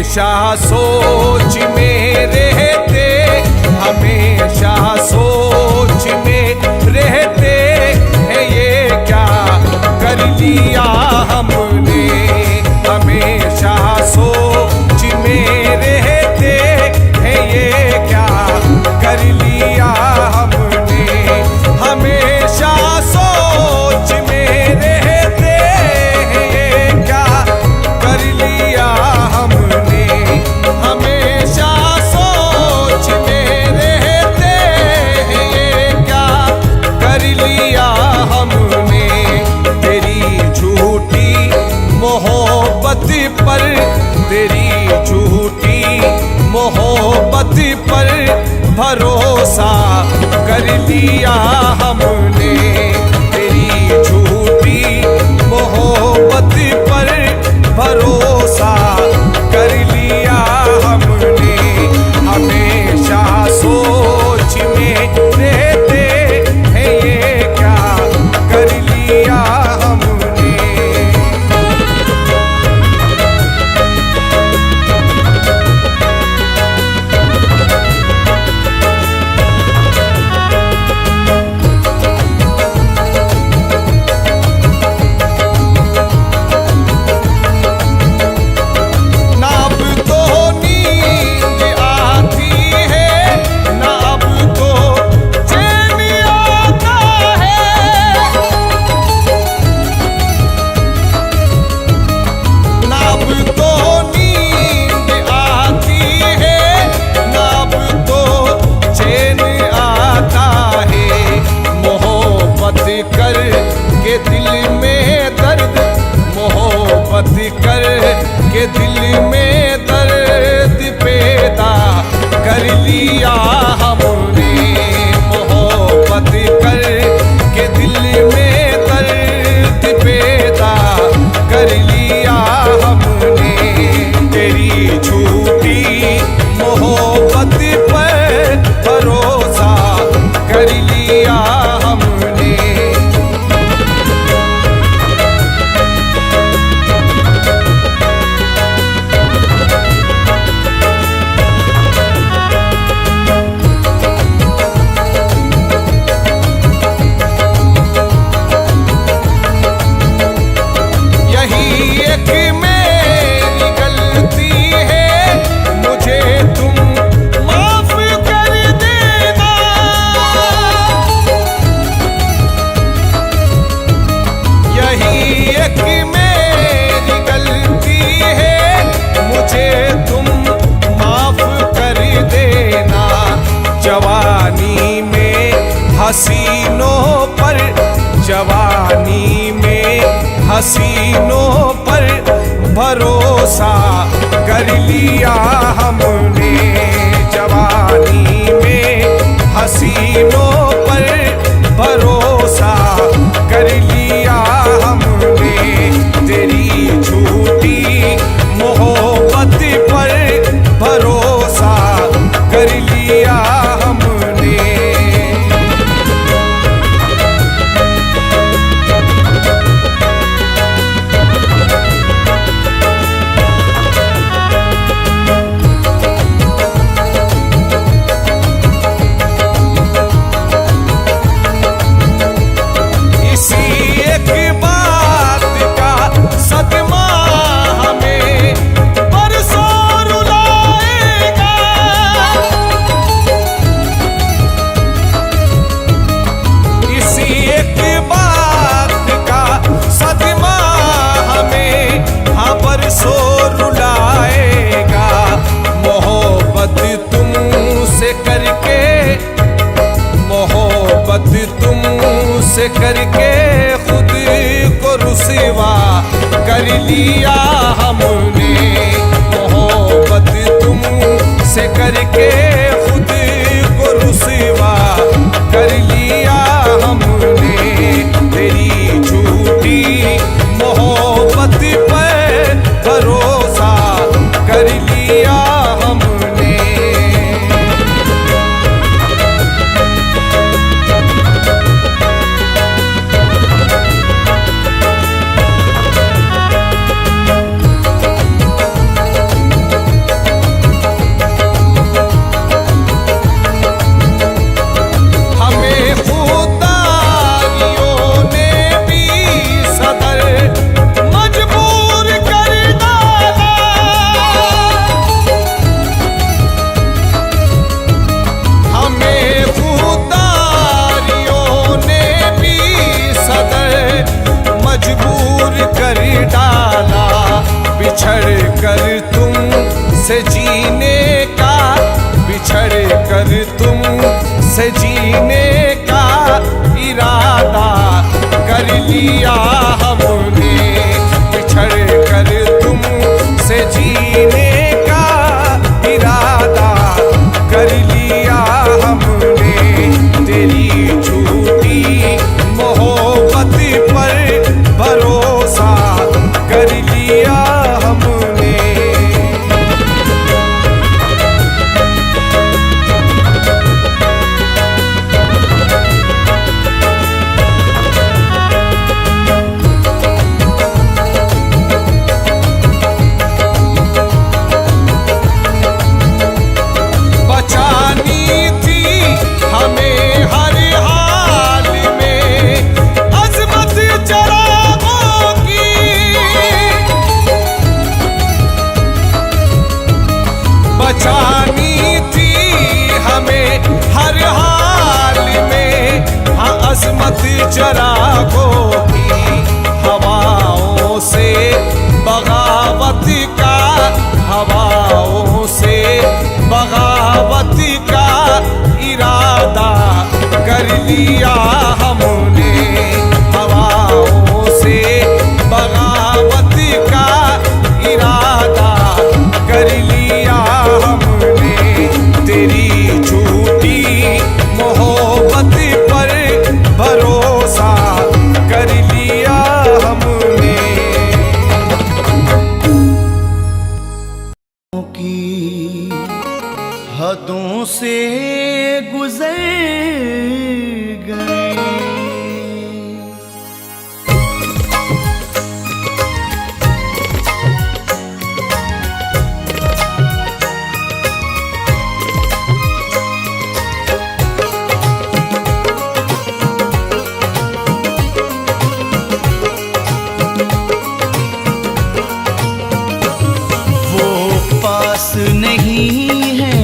हमेशा सोच में रहते, हमेशा सोच में रहते हैं, ये क्या कर लिया हमने। हमेशा सोच में रहते हैं, ये क्या कर लिया हमने। हमेशा सोच में रहते हैं, ये क्या कर लिया हमने। हमेशा सोच में रहते हैं, ये क्या कर लिया हमने। तेरी झूठी मोहब्बत पर, तेरी झूठी मोहब्बत पर भरोसा कर लिया हमने। तेरी झूठी मोहब्बत पर भरोसा कर लिया हमने। हमेशा सोच में रहते हैं, ये क्या कर लिया हमने। कर के दिल में दर्द, मोहब्बत कर के दिल में दर्द पैदा कर लिया हमने। मोहब्बत कर के दिल में दर्द पैदा कर लिया हमने। तेरी झूठी मोहब्बत पर भरोसा कर लिया हमने। जवानी में हसीनों पर, जवानी में हसीनों पर भरोसा कर लिया हमने। जवानी में हसीनों पर भरोसा कर लिया हमने। तेरी झूठी मोहब्बत पर भरोसा कर लिया हमने। तुमसे करके खुद को रुसवा कर लिया हमने। मोहब्बत तुमसे करके खुद को रुसवा कर लिया हमने। तेरी झूठी मोहब्बत पर भरोसा कर लिया हमने। से जीने का, बिछड़ कर तुम से जीने का इरादा कर लिया हमने, बिछड़ कर तुम से जीने का इरादा कर लिया हमने। तेरी झूठी मोहब्बत पर भरोसा कर लिया हमने। बचानी थी हमें हर हाल में, हाँ अज़मत चरागों की, हवाओं से बगावत का, हवाओं से बगावत का इरादा कर लिया हमने, हवाओं से बगावत का इरादा कर लिया हमने। तेरी झूठी मोहब्बत पर भरोसा कर लिया हमने। की हदों से गुजर गए, नहीं है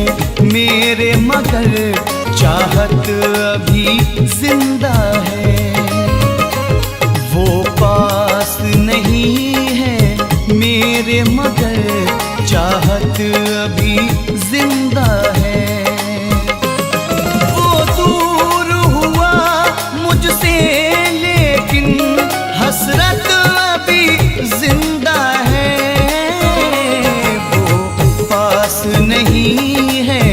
मेरे मगर चाहत अभी जिंदा है। वो पास नहीं है मेरे मगर चाहत अभी जिंदा है। वो दूर हुआ मुझसे लेकिन हसरत अभी जिंदा है। नहीं है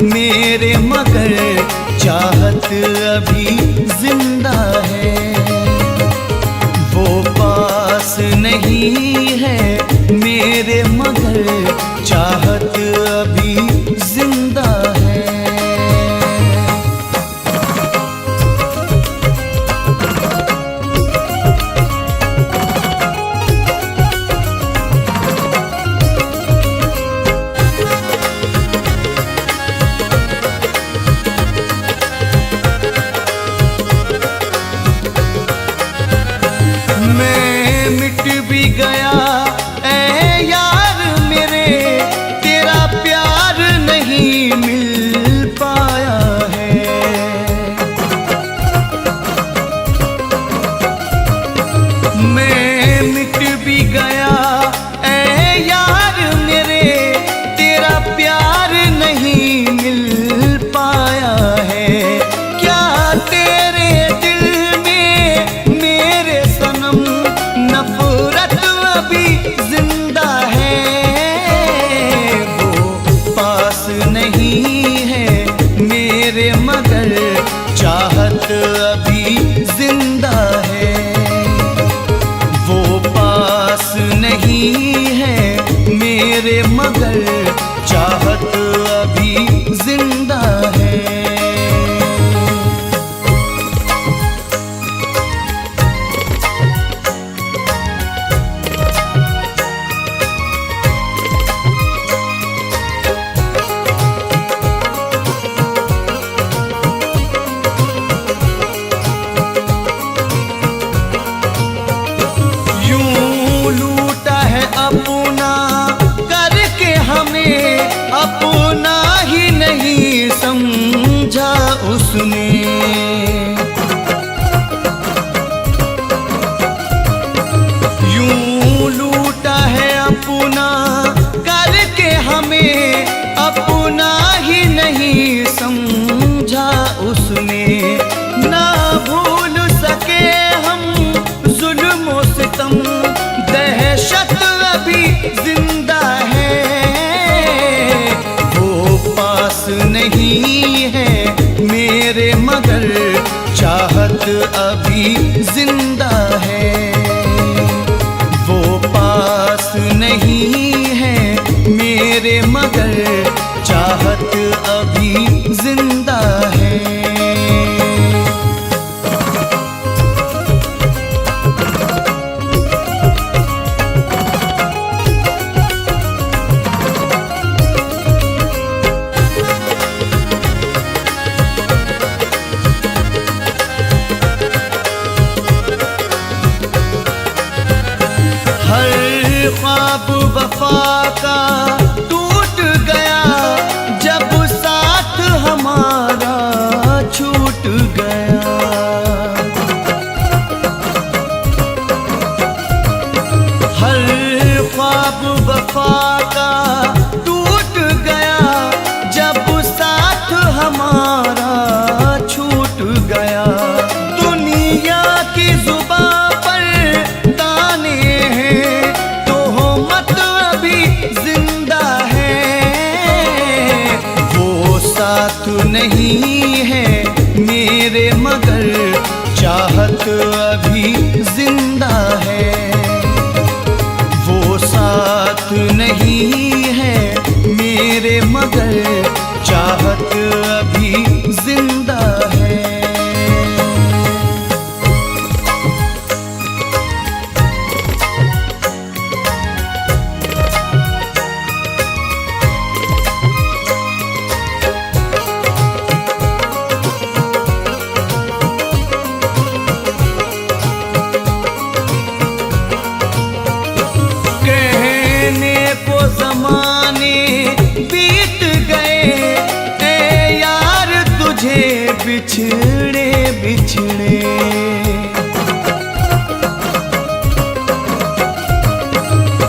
मेरे मगर चाहत अभी जिंदा है। वो पास नहीं है मेरे मगर चाहत अभी जिंदा है। चाहत अभी जिंदा है। वो पास नहीं है मेरे मगर चाहत अभी जिंदा है। ख्वाब वफा का टूट गया जब साथ हमारा छूट गया। हर ख्वाब वफा का टूट गया जब साथ हमारा छूट गया। दुनिया की जुबां पर ताने हैं जिंदा है। वो साथ नहीं है मेरे मगर चाहत अभी जिंदा है। वो साथ नहीं है मेरे मगर चाहत अभी जिंदा है। ज़माने बीत गए ए यार तुझे बिछड़े बिछड़े।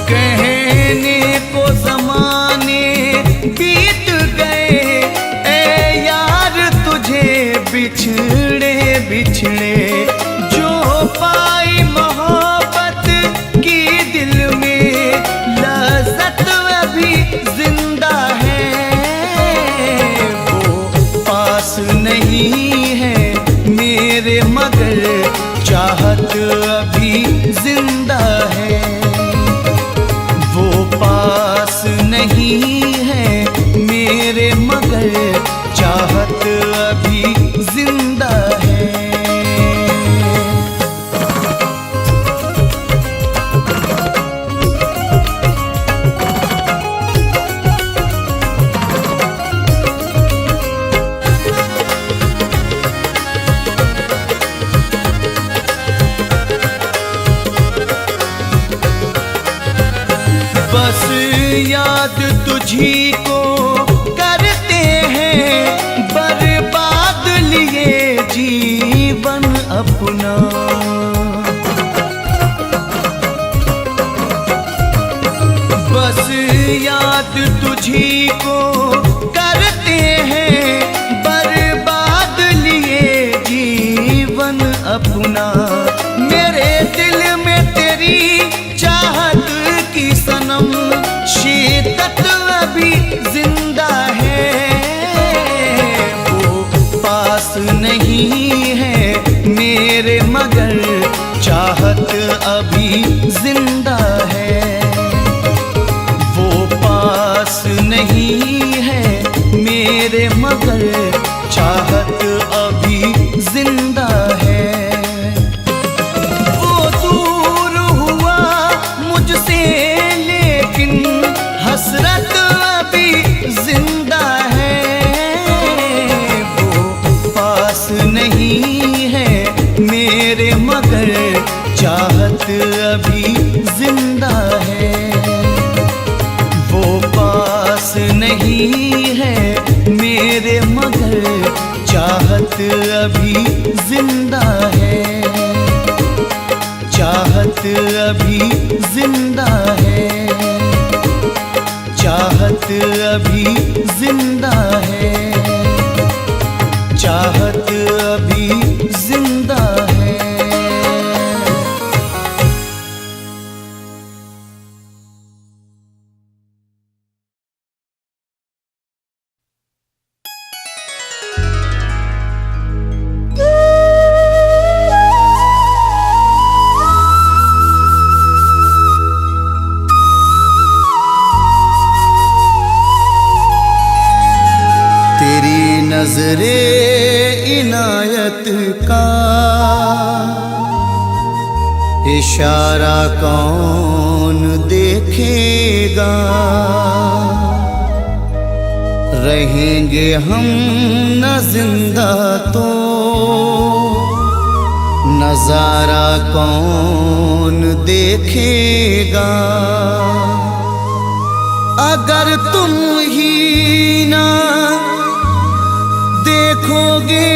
कहने को ज़माने बीत गए ए यार तुझे बिछड़े बिछड़े। जो पाई मोहब्बत की दिल में लज़्ज़त अभी जिंदा है। वो पास नहीं है मेरे मगर चाहत अभी जिंदा है। वो पास नहीं है मेरे मगर चाहत अभी जिंदा है। बस याद तुझी को करते हैं बर्बाद लिए जीवन अपना। बस याद तुझी को करते हैं बर्बाद लिए जीवन अपना। मेरे दिल में तेरी चाहत की सनम शिद्दत अभी जिंदा है। वो पास नहीं है मेरे मगर चाहत अभी जिंदा है। वो पास नहीं है मेरे मगर चाहत अभी जिंदा है। वो दूर हुआ मुझसे लेकिन हसरत अभी इशारा कौन देखेगा, रहेंगे हम न जिंदा तो नजारा कौन देखेगा। अगर तुम ही ना देखोगे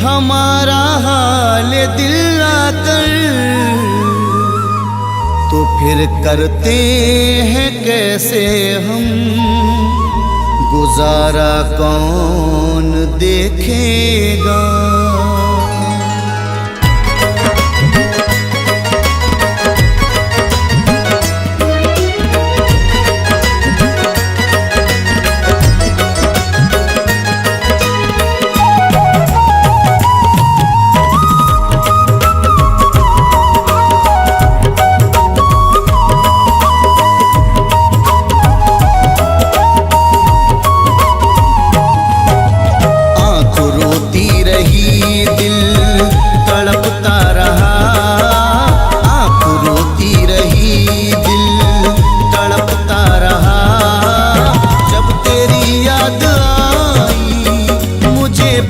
हमारा हाल दिल आकर, तो फिर करते हैं कैसे हम, गुजारा कौन देखेगा।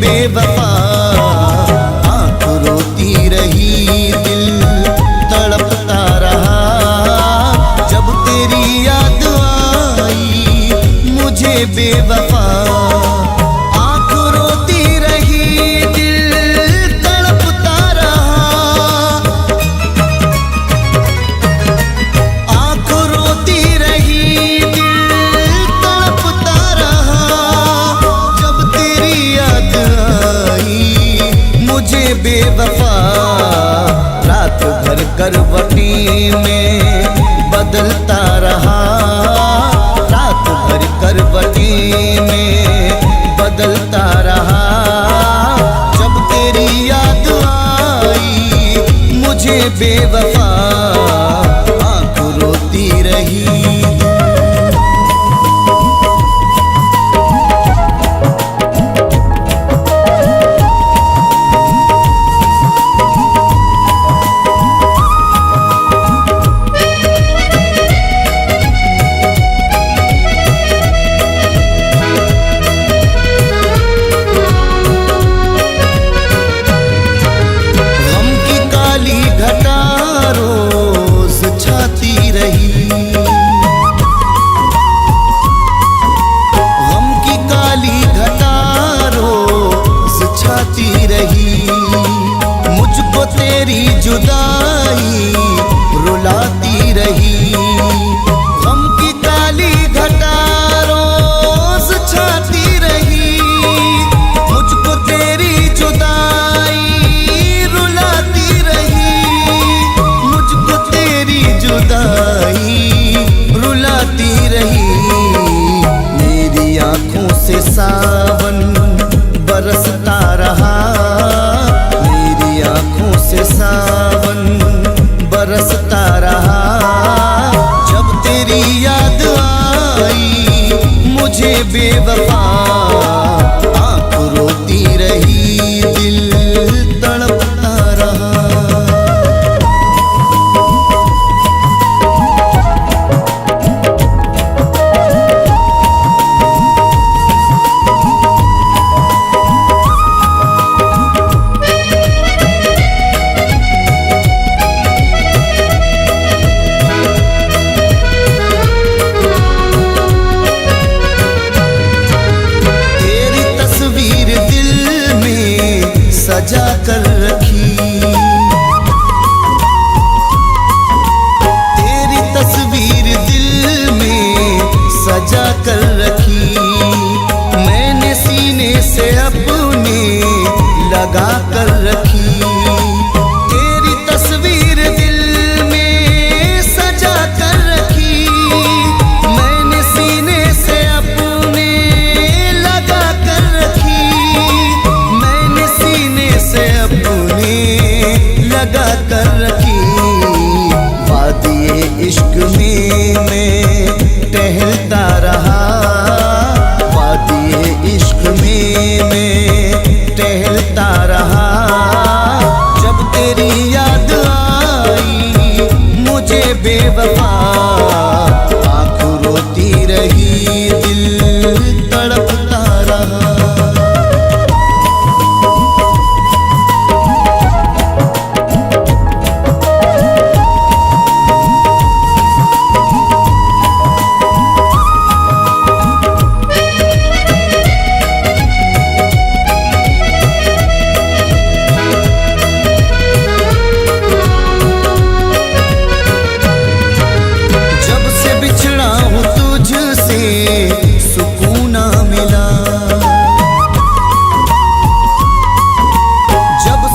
बेवफा आँख रोती रही, दिल तड़पता रहा। जब तेरी याद आई मुझे बेवफा, आँख रोती रही, दिल तड़पता रहा। आँख रोती रही, दिल तड़पता रहा। जब तेरी याद मुझे बेवफा, रात भर करवटी में बदलता रहा। रात भर करवटी में बदलता रहा। जब तेरी याद आई मुझे बेवफा, आँख रोती रही। मुझको तेरी जुदाई रुलाती रही। गम की काली घटा रोज छाती रही। मुझको तेरी जुदाई रुलाती रही। मुझको तेरी जुदाई रुलाती रही। मेरी आँखों से सावन बरसता रहा। मेरी आँखों से सावन बरसता रहा। जब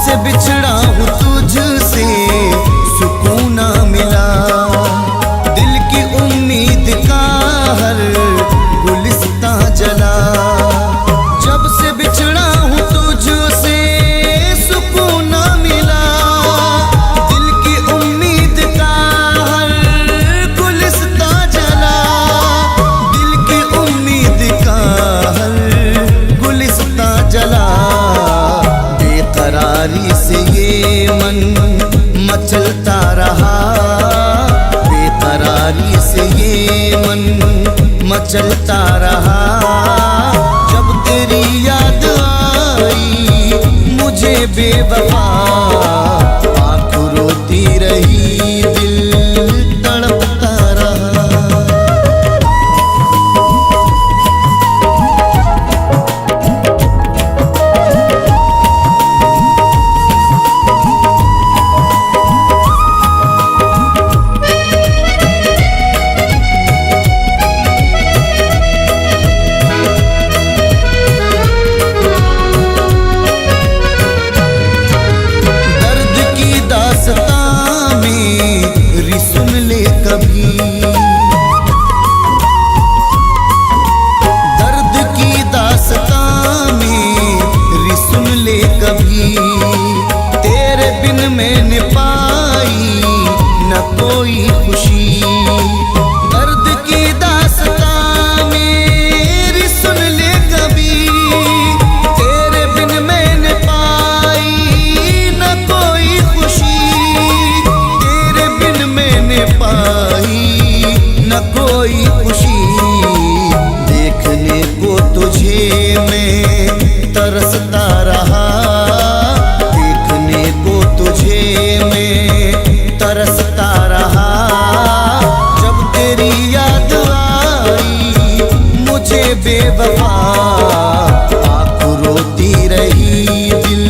से बिछड़ा हूँ तुझसे सुकून ना मिला, दिल की उम्मीद का हर गुलिस्तां जला। जब से बिछड़ा हूँ तुझसे सुकून ना मिला, दिल की उम्मीद का हर गुलिस्तां जला, दिल की उम्मीद का हर गुलिस्तां जला। बेकरारी से ये मन मचलता रहा, बेकरारी से ये मन मचलता रहा। जब तेरी याद आई मुझे बेवफा, आँख रोती रही दिल तड़पता रहा। सुन ले कभी दर्द की दास्तां मेरी, सुन ले कभी। तेरे बिन मैंने पाई न कोई खुशी, दर्द की दास्तां मेरी सुन ले कभी। तेरे बिन मैंने पाई न कोई खुशी, पाई न कोई खुशी। देखने को तुझे मैं तरसता रहा, देखने को तुझे मैं तरसता रहा। जब तेरी याद आई मुझे बेवफा, आँख रोती रही दिल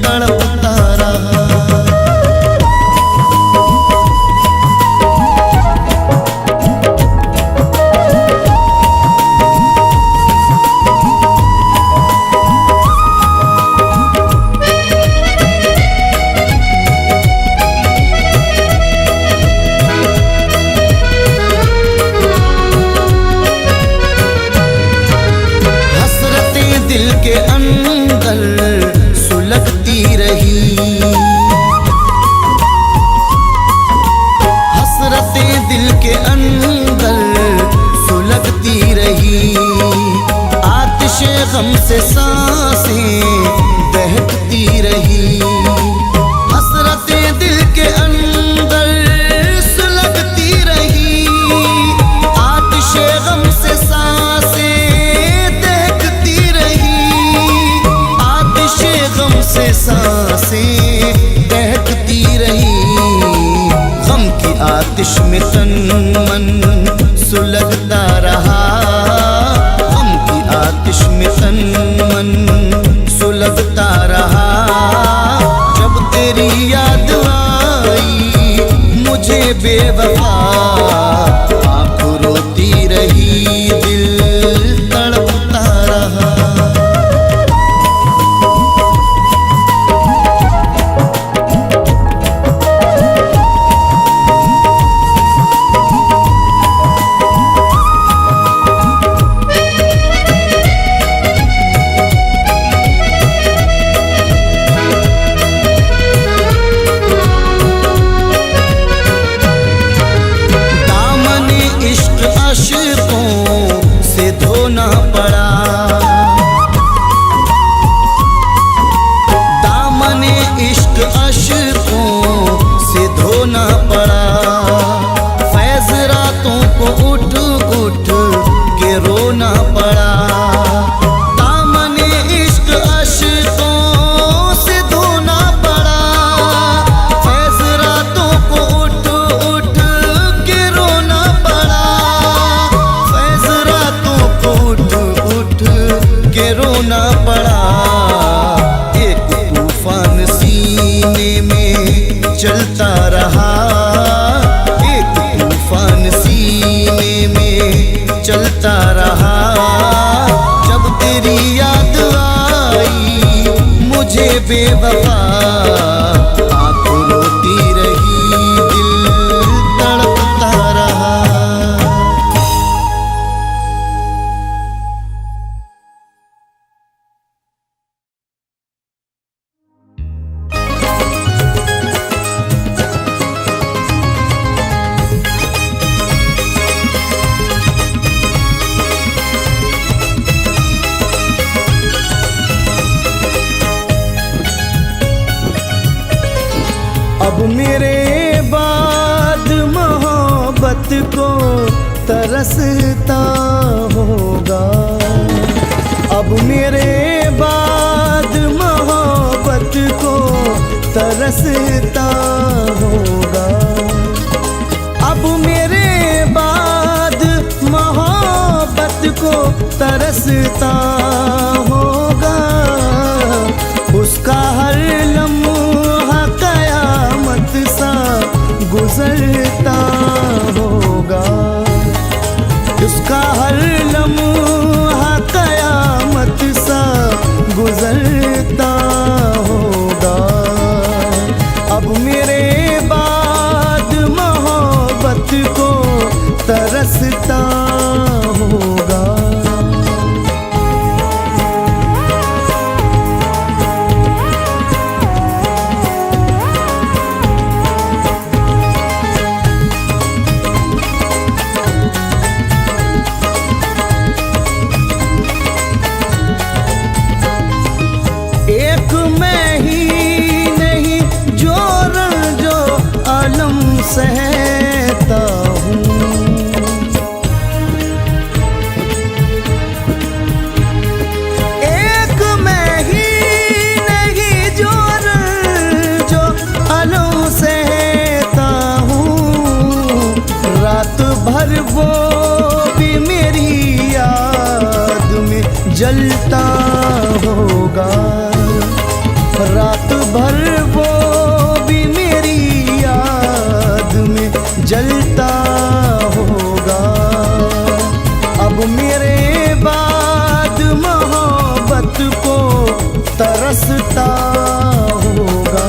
तड़पता रहा। दिल के अंदर सुलगती रही, हसरतें दिल के अंदर सुलगती रही। आतिशे गम से सांसें बहकती रही, हसरतें दिल के अंदर सुलगती रही। आतिशे गम से सांसें से सांसें बहकती रही। गम की आतिश में तन मन सुलगता रहा, गम की आतिश में तन मन सुलगता रहा। जब तेरी याद आई मुझे बेवफा, आँख रोती रही दिल तड़पता रहा। आशिकों से धोना पड़ा, दामने इश्क आशिकों से धोना पड़ा। फैज़ रातों को उठ उठ के रोना पड़ा, दामने इश्क आशिकों से धोना पड़ा। फैज़ रातों को उठ उठ के रोना पड़ा, के रोना पड़ा। एक तूफान सीने में चलता रहा, एक तूफान सीने में चलता रहा। जब तेरी याद आई मुझे बेवफा, दफा आँख रोती रही, दिल तड़पता रहा। अब मेरे बाद मोहब्बत को तरसता होगा, अब मेरे बाद मोहब्बत को तरसता होगा, अब मेरे बाद मोहब्बत को तरसता होगा। उसका हर लम्हा कयामत सा गुजरता होगा, उसका हर लम्हा कयामत सा गुजरता होगा। अब मेरे बाद मोहब्बत को तरसता होगा। एक मैं ही नहीं जो रंजो अलम सहता हूँ, एक मैं ही नहीं जो रंजो अलम सहता हूँ। रात भर वो भी मेरी याद में जलता होगा, रात भर वो भी मेरी याद में जलता होगा। अब मेरे बाद मोहब्बत को तरसता होगा।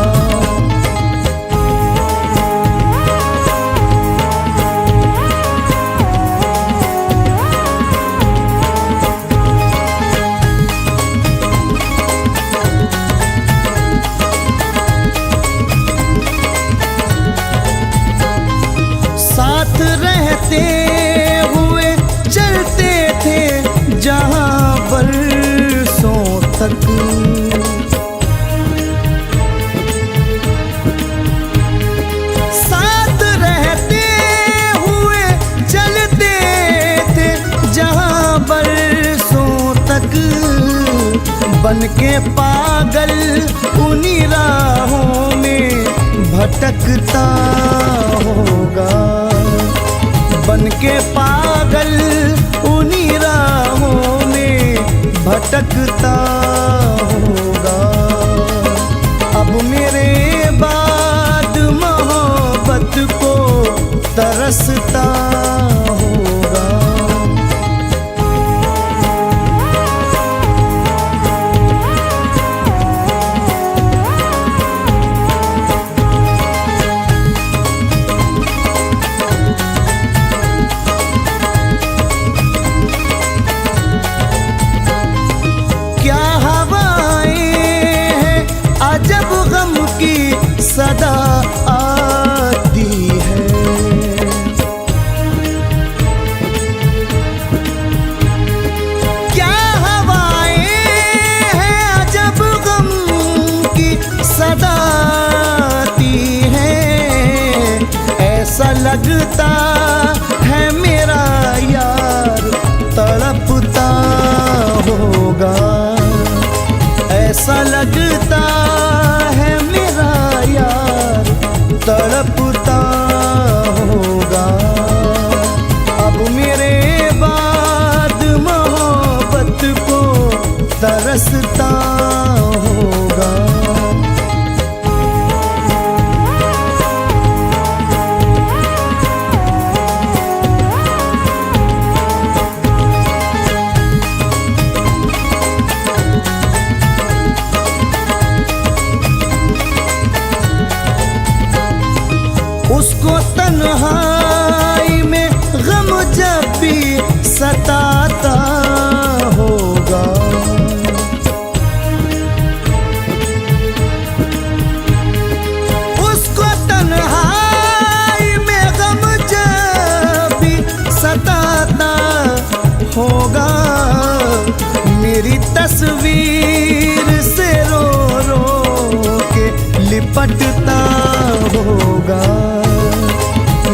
साथ रहते हुए चलते थे जहाँ बरसों तक, साथ रहते हुए चलते थे जहाँ बरसों तक। बन के पागल उन्हीं राहों में भटकता होगा, बन के पागल उन्हीं राहों में भटकता होगा। अब मेरे बाद मोहब्बत को तरसता होगा। सदा आती है, क्या हवाएं हैं जब गम की सदा आती है। ऐसा लगता है मेरा यार तड़पता होगा, ऐसा लगता है मेरा यार तड़पता होगा। अब मेरे बाद मोहब्बत को तरसता होगा। लिपटता होगा।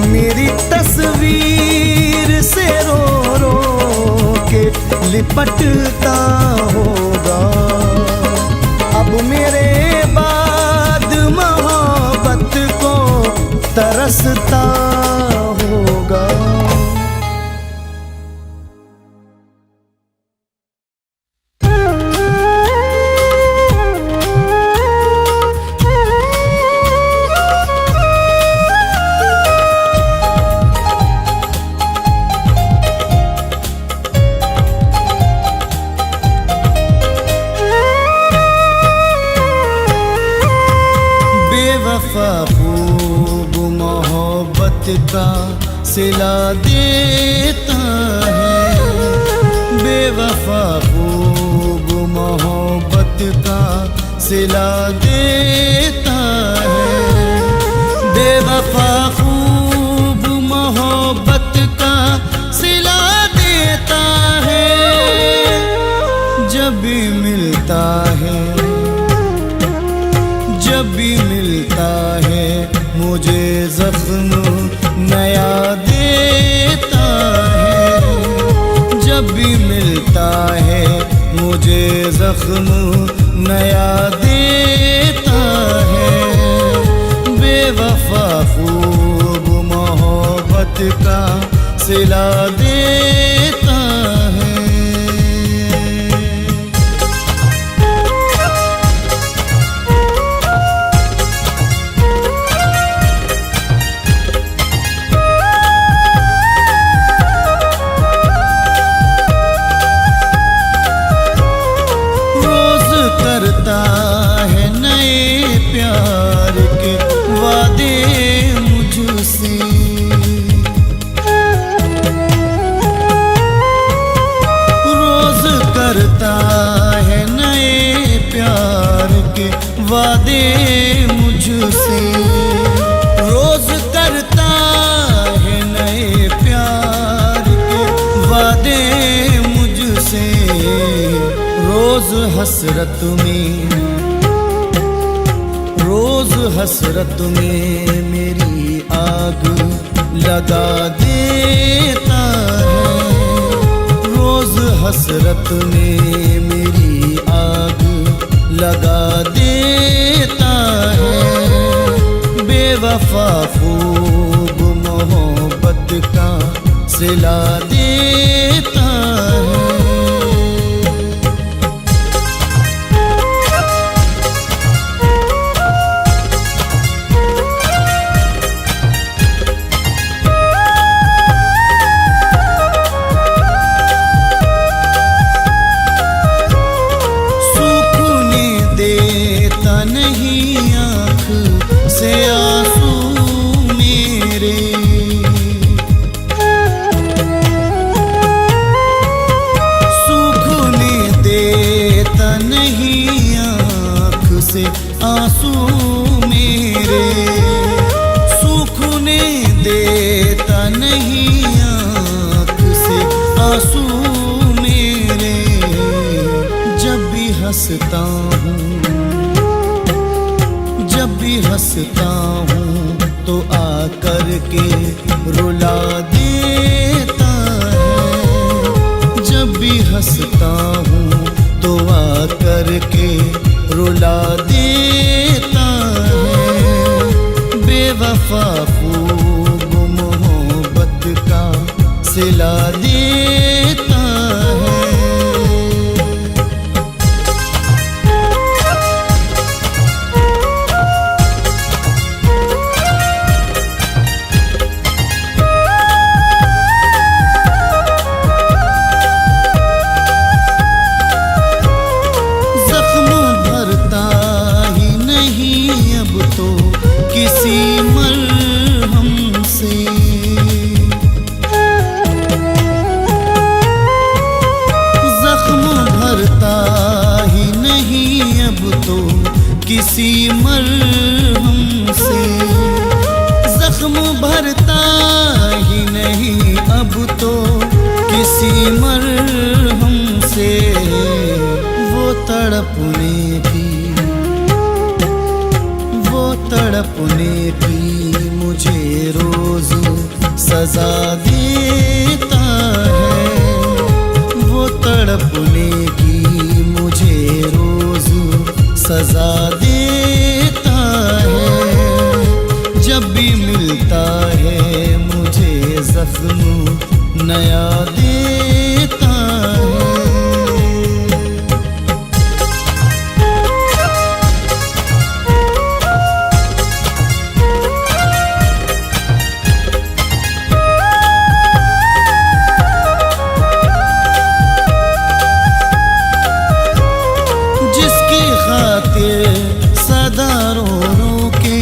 मेरी तस्वीर से रो रो के लिपटता होगा। अब मेरे बाद मोहब्बत को तरसता होगा। बेवफा खूब मोहब्बत का सिला देता है। बेवफा खूब मोहब्बत का सिला देता है। बेवफा खूब मोहब्बत का सिला देता है। जब भी मिलता है, जब भी मिलता है मुझे जख्म नया देता है। जब भी मिलता है मुझे जख्म नया देता है। बेवफा खूब मोहब्बत का सिला देता है। करता है नए प्यार के वादे मुझसे। रोज करता है नए प्यार के वादे मुझसे। रोज करता है नए प्यार के वादे मुझसे। रोज हसरत में, रोज हसरत में मेरी आग लगा देता है। रोज हसरत में मेरी आग लगा देता है। बेवफा खूब मोहब्बत का सिला देता है। से आंसू मेरे, सूखने देता नहीं आँख से आंसू मेरे। सूखने देता नहीं आँख से आंसू मेरे। जब भी हंसता हूँ, जब भी हंसता हूँ तो आकर के रुला देता है। जब भी हंसता हूँ तो आकर के रुला देता है। बेवफा खूब मोहब्बत का सिला देता है। किसी मरहम से जख्म भरता ही नहीं अब तो किसी मरहम से। जख्म भरता ही नहीं अब तो किसी मरहम से। वो तड़पने की, वो तड़पने की मुझे रोज सजा देता है, वो तड़पने की मुझे रोज सजा देता है। जब भी मिलता है मुझे जख्म नया देता है। जिसकी खातिर सदा रो रो के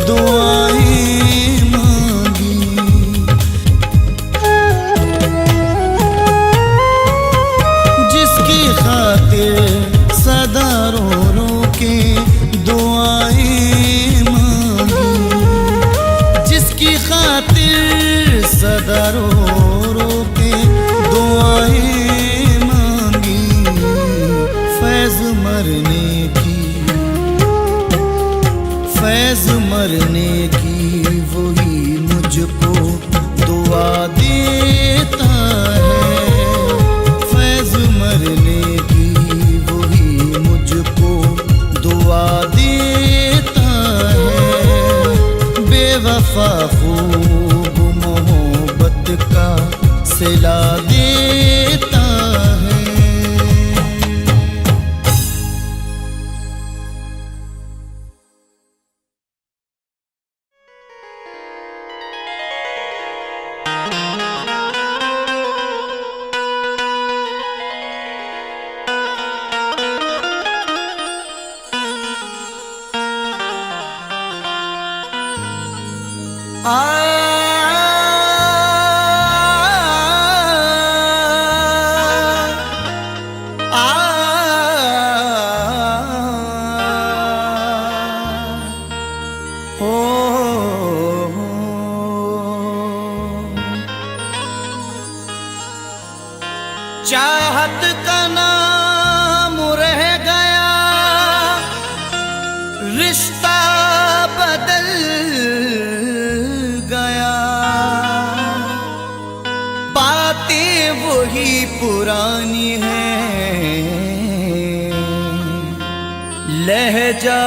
दुआएं मांगी, जिसकी खातिर सदा रो रो के दुआएं मांगी, जिसकी खातिर सदा रो रो के दुआएं मांगी। फैज़ मरने की, फैज़ मरने की वही मुझको दुआ देता है। फैज़ मरने की वही मुझको दुआ देता है। बेवफा खूब मोहब्बत का सिला देता है। चाहत का नाम रह गया, रिश्ता बदल गया, बातें वही पुरानी हैं, लहजा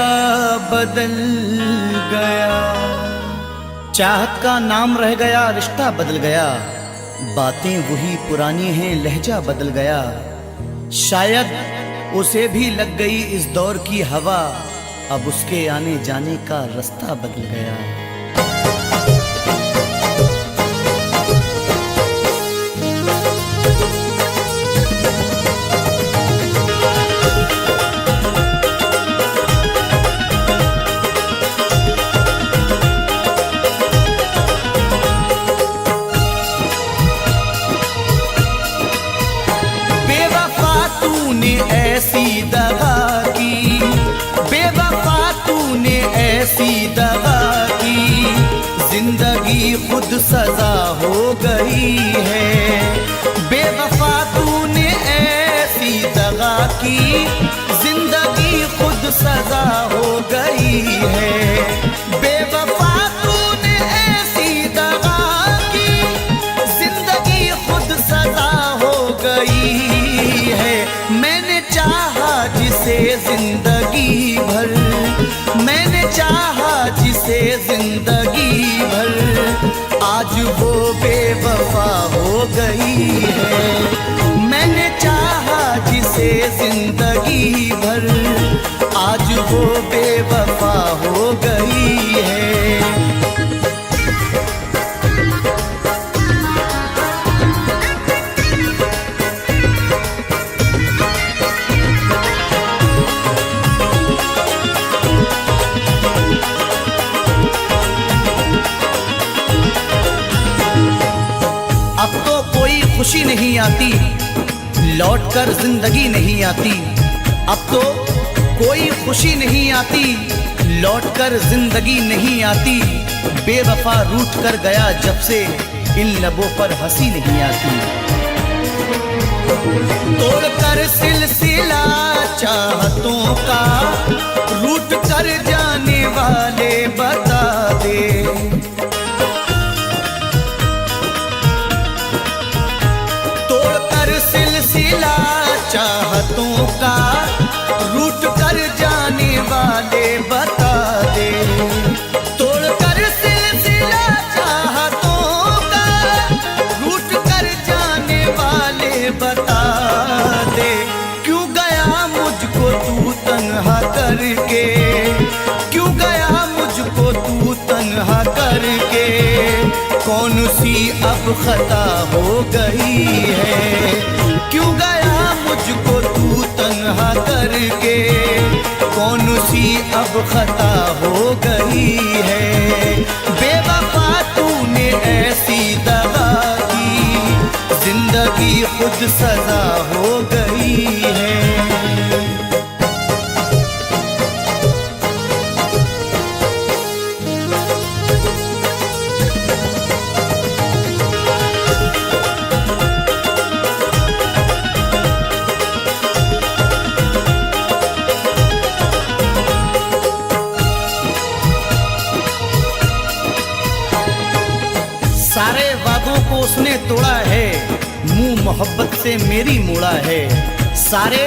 बदल गया। चाहत का नाम रह गया, रिश्ता बदल गया, बातें वही पुरानी हैं, लहजा बदल गया। शायद उसे भी लग गई इस दौर की हवा, अब उसके आने जाने का रास्ता बदल गया। ऐसी दगा की, बेवफा तूने ऐसी दगा की, जिंदगी खुद सजा हो गई है। बेवफा तूने ऐसी दगा की, जिंदगी खुद सजा हो गई है। बेवफा तूने ऐसी दगा की, जिंदगी खुद सजा हो गई है। मैंने चाहा जिसे जिंदगी भर, मैंने चाहा जिसे जिंदगी भर, आज वो बेवफा हो गई है। मैंने चाहा जिसे जिंदगी भर, आज वो बेवफा हो गई है। अब तो कोई खुशी नहीं आती, लौटकर जिंदगी नहीं आती। अब तो कोई खुशी नहीं आती, लौटकर जिंदगी नहीं आती। बेवफा रूठ कर गया जब से, इन लबों पर हंसी नहीं आती। तोड़कर सिलसिला चाहतों का, रूठ कर जाने वाले खता हो गई है। क्यों गया मुझको तू तन्हा करके, कौन सी अब खता हो गई है। बेवफा तूने ऐसी दगा की, जिंदगी खुद सजा हो गई है। सारे वादों को उसने तोड़ा है, मुंह मोहब्बत से मेरी मोड़ा है। सारे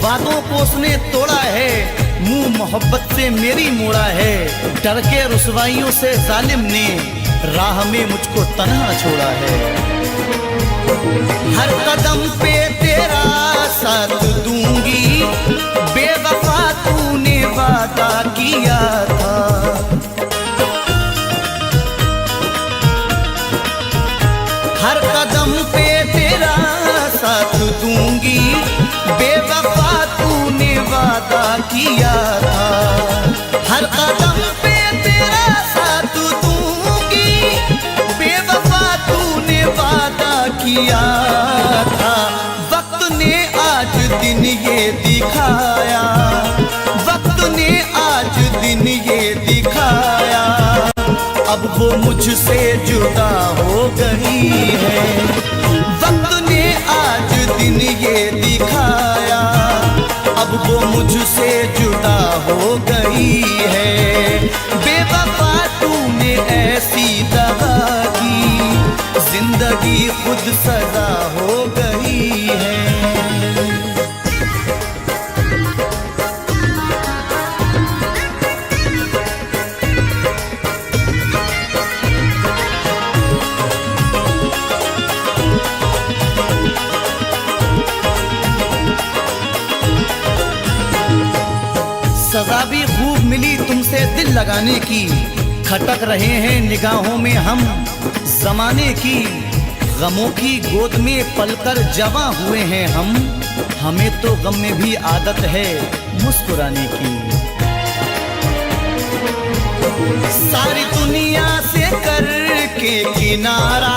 वादों को उसने तोड़ा है, मुंह मोहब्बत से मेरी मोड़ा है। डर के रुसवाइयों से जालिम ने राह में मुझको तन्हा छोड़ा है। हर कदम पे तेरा साथ दूंगी, बेवफा तूने वादा किया था। हर कदम पे तेरा साथ दूंगी, बेवफा तूने वादा किया था। हर कदम पे तेरा साथ दूंगी, बेवफा तूने वादा किया था। वक्त ने आज दिन ये दिखाया, वक्त ने आज दिन ये दिखाया, अब वो मुझसे जुदा हो गई है। वक्त ने आज दिन ये दिखाया, अब वो मुझसे जुदा हो गई है। बेवफा तूने ऐसी दगा की, जिंदगी खुद सजा हो गई है। सजा भी खूब मिली तुमसे दिल लगाने की, खटक रहे हैं निगाहों में हम जमाने की। गमों की गोद में पलकर जवां हुए हैं हम, हमें तो गम में भी आदत है मुस्कुराने की। सारी दुनिया से करके किनारा,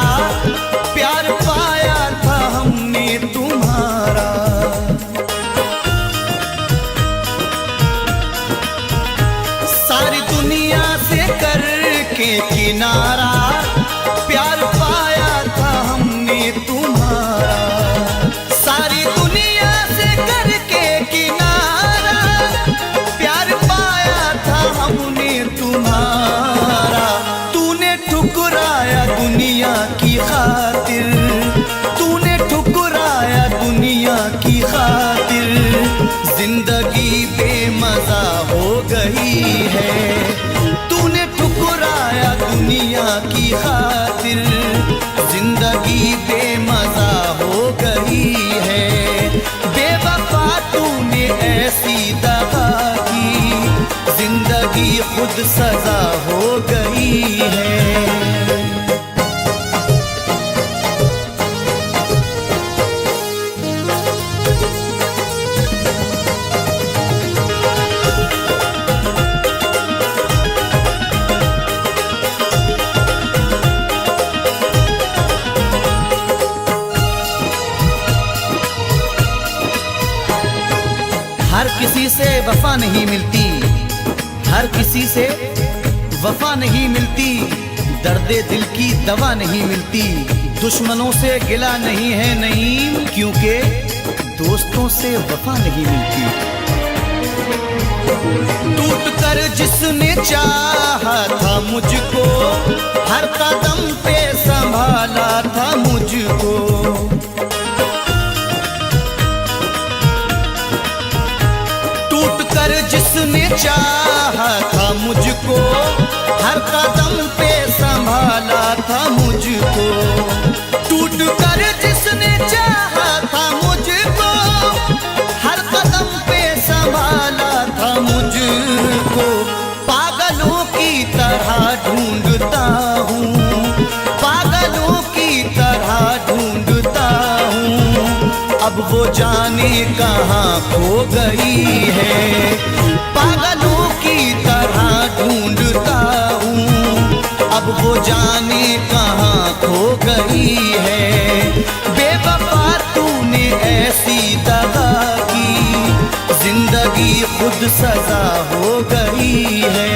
प्यार पाया था हमने तुम्हारा। सारी दुनिया से करके किनारा, प्यार पाया था हमने तुम्हारा। सारी दुनिया से करके किनारा, प्यार पाया था हमने तुम्हारा। तूने ठुकराया दुनिया की खातिर, तूने ठुकराया दुनिया की खातिर। जिंदगी बेमजा हो गई है, तूने ठुकराया दुनिया की खातिर। जिंदगी बेमजा हो गई है। बेवफा तूने ऐसी दगा की, जिंदगी खुद सजा हो गई है। हर किसी से वफा नहीं मिलती, हर किसी से वफा नहीं मिलती। दर्दे दिल की दवा नहीं मिलती। दुश्मनों से गिला नहीं है नईम, क्योंकि दोस्तों से वफा नहीं मिलती। टूट कर जिसने चाहा था मुझको, हर कदम पे संभाला था मुझको। जिसने चाहा था मुझको, हर कदम पे संभाला था मुझको। टूट कर जिसने चाहा था मुझको, हर कदम पे संभाला था मुझको। पागलों की तरह ढूंढता हूँ, पागलों की अब वो जाने कहाँ खो गई है। पागलों की तरह ढूंढता हूँ, अब वो जाने कहाँ खो गई है। बेवफा तूने ऐसी दगा की, जिंदगी खुद सजा हो गई है।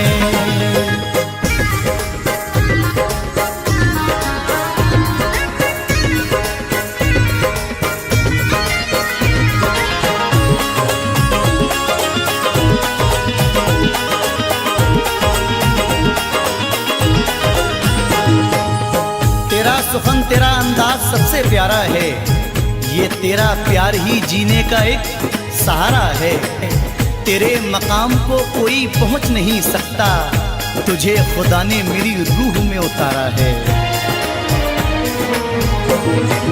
तेरा सुखन तेरा अंदाज सबसे प्यारा है, ये तेरा प्यार ही जीने का एक सहारा है। तेरे मकाम को कोई पहुंच नहीं सकता, तुझे खुदा ने मेरी रूह में उतारा है।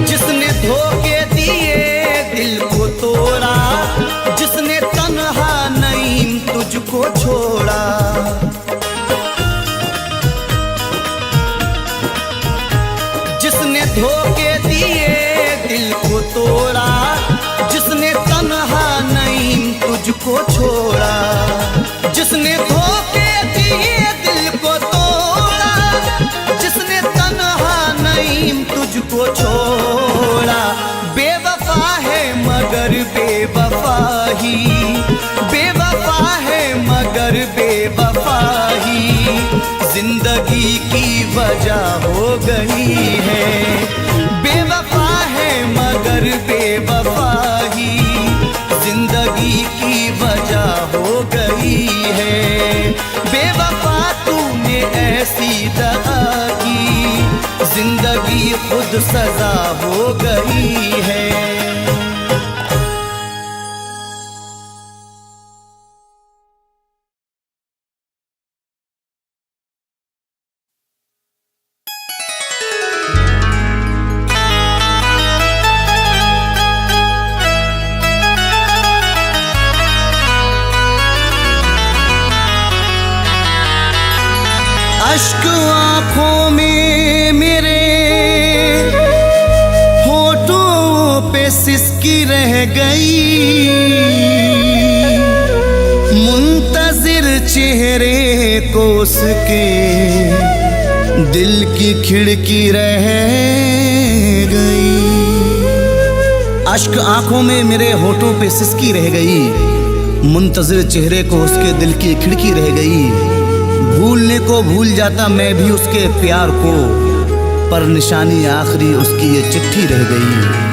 जिसने धोखे दिए दिल को तोड़ा, जिसने तन्हा नईम तुझको छोड़ा, जिसने धोखे दिए दिल को तोड़ा, जिसने तन्हा नईम तुझको छोड़ा, जिसने धोखे दिए दिल को तोड़ा, जिसने तन्हा नईम तुझको छोड़ा। बेवफा है मगर बेवफा ही, बेवफा है मगर बेवफा ही, जिंदगी की वजह हो गई है। बेवफा है मगर बेवफा ही, जिंदगी की वजह हो गई है। बेवफा तूने ऐसी दगा की, जिंदगी खुद सजा हो गई है। अश्क आँखों में मेरे, होठों पे सिसकी रह गई, मुंतजिर चेहरे को उसके दिल की खिड़की रह गई। अश्क आंखों में मेरे होठों पे सिसकी रह गई, मुंतजिर चेहरे को उसके दिल की खिड़की रह गई। भूलने को भूल जाता मैं भी उसके प्यार को, पर निशानी आखिरी उसकी ये चिट्ठी रह गई।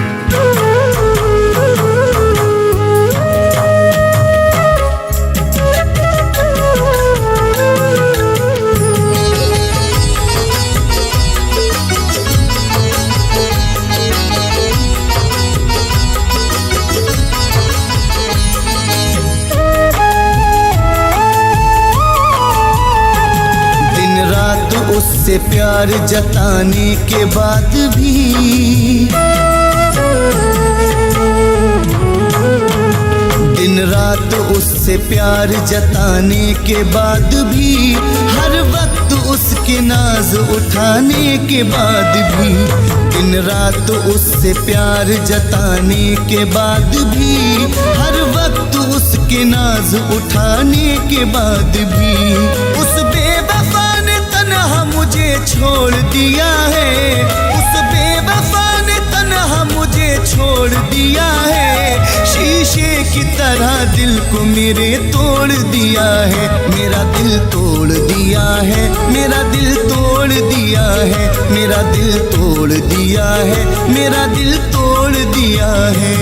उससे प्यार जताने के बाद भी, दिन रात उससे प्यार जताने के बाद भी, हर वक्त उसके नाज उठाने के बाद भी, दिन रात उससे प्यार जताने के बाद भी, हर वक्त उसके नाज उठाने के बाद भी, उस बेवफा ने तन्हा मुझे छोड़ दिया है, उस बेवफा ने तन्हा मुझे छोड़ दिया है। शीशे की तरह दिल को मेरे तोड़ दिया है, मेरा दिल तोड़ दिया है, मेरा दिल तोड़ दिया है, मेरा दिल तोड़ दिया है, मेरा दिल तोड़ दिया है।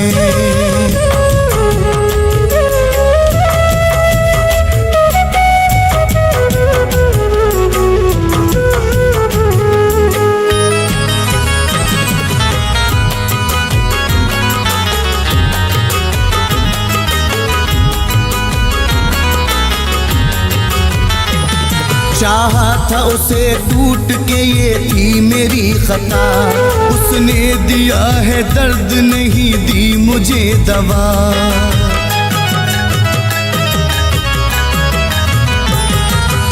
चाहा था उसे टूट के, ये थी मेरी खता, उसने दिया है दर्द नहीं दी मुझे दवा।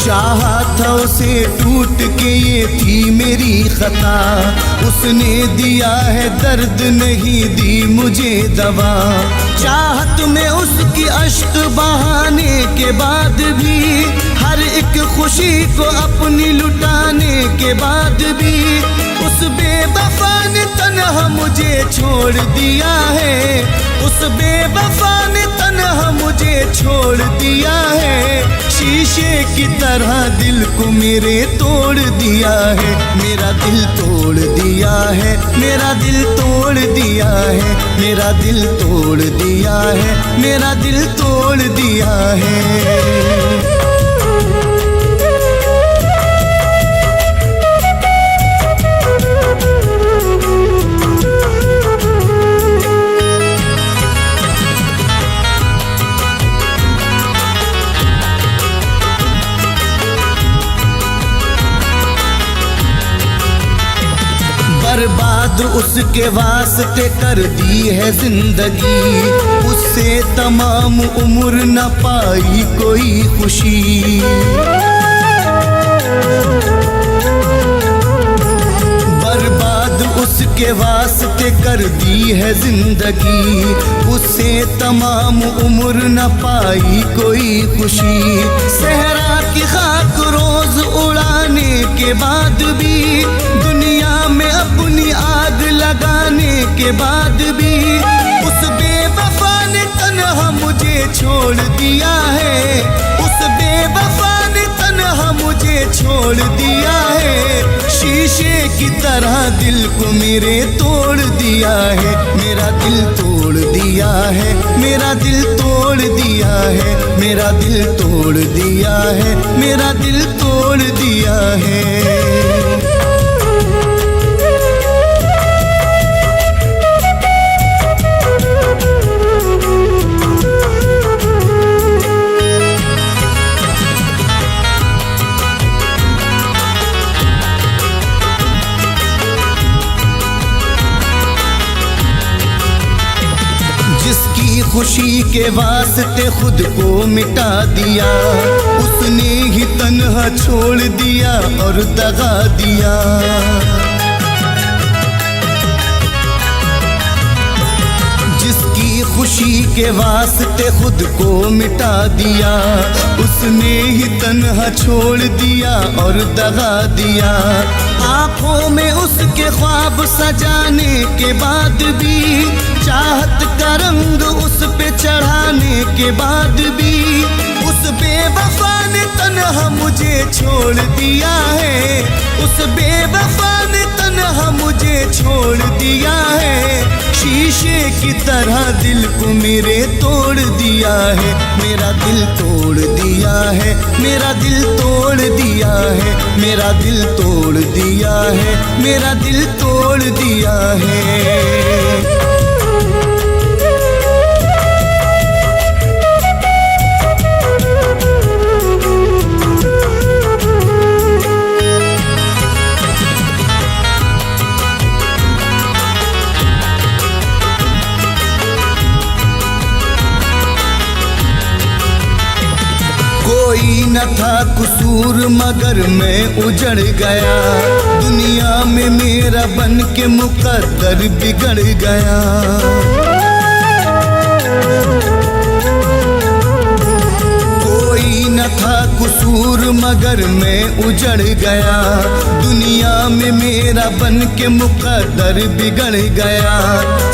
चाहा था उसे टूट के, ये थी मेरी खता। उसने दिया है दर्द, नहीं दी मुझे दवा। चाहत में उसकी अश्क बहाने के बाद भी, हर एक खुशी को अपनी लुटाने के बाद भी, उस बेवफा ने तन्हा मुझे छोड़ दिया है। उस बेवफा ने तन्हा मुझे छोड़ दिया है। शीशे की तरह दिल को मेरे तोड़ दिया है। मेरा दिल तोड़ दिया है, मेरा दिल तोड़ दिया है, मेरा दिल तोड़ दिया है, मेरा दिल तोड़ दिया है। बर्बाद उसके वास्ते कर दी है जिंदगी, उससे तमाम उम्र न पाई कोई खुशी। बर्बाद उसके वास्ते कर दी है जिंदगी, उससे तमाम उम्र न पाई कोई खुशी। सहरा की खाक रोज उड़ाने के बाद भी, दुनिया में अपनी आग लगाने के बाद भी, उस बेवफा ने तन्हा मुझे छोड़ दिया है। उस बेवफा ने तन्हा मुझे छोड़ दिया है। शीशे की तरह दिल को मेरे तोड़ दिया है। मेरा दिल तोड़ दिया है, मेरा दिल तोड़ दिया है, मेरा दिल तोड़ दिया है, मेरा दिल तोड़ दिया है। जिसकी खुशी के वास्ते खुद को मिटा दिया, उसने ही तन्हा छोड़ दिया और दगा दिया। जिसकी खुशी के वास्ते खुद को मिटा दिया, उसने ही तन्हा छोड़ दिया और दगा दिया। आंखों में उसके ख्वाब सजाने के बाद भी, चाहत का रंग उस पे चढ़ाने के बाद भी, उस बेवफा ने तन्हा मुझे छोड़ दिया है। उस बेवफा ने तन्हा मुझे छोड़ दिया है। शीशे की तरह दिल को मेरे तोड़ दिया है। मेरा दिल तोड़ दिया है, मेरा दिल तोड़ दिया है, मेरा दिल तोड़ दिया है, मेरा दिल तोड़ दिया है। कोई न था कसूर मगर मैं उजड़ गया, दुनिया में मेरा बन के मुकद्दर बिगड़ गया। कोई न था कसूर मगर मैं उजड़ गया, दुनिया में मेरा बन के मुकद्दर बिगड़ गया।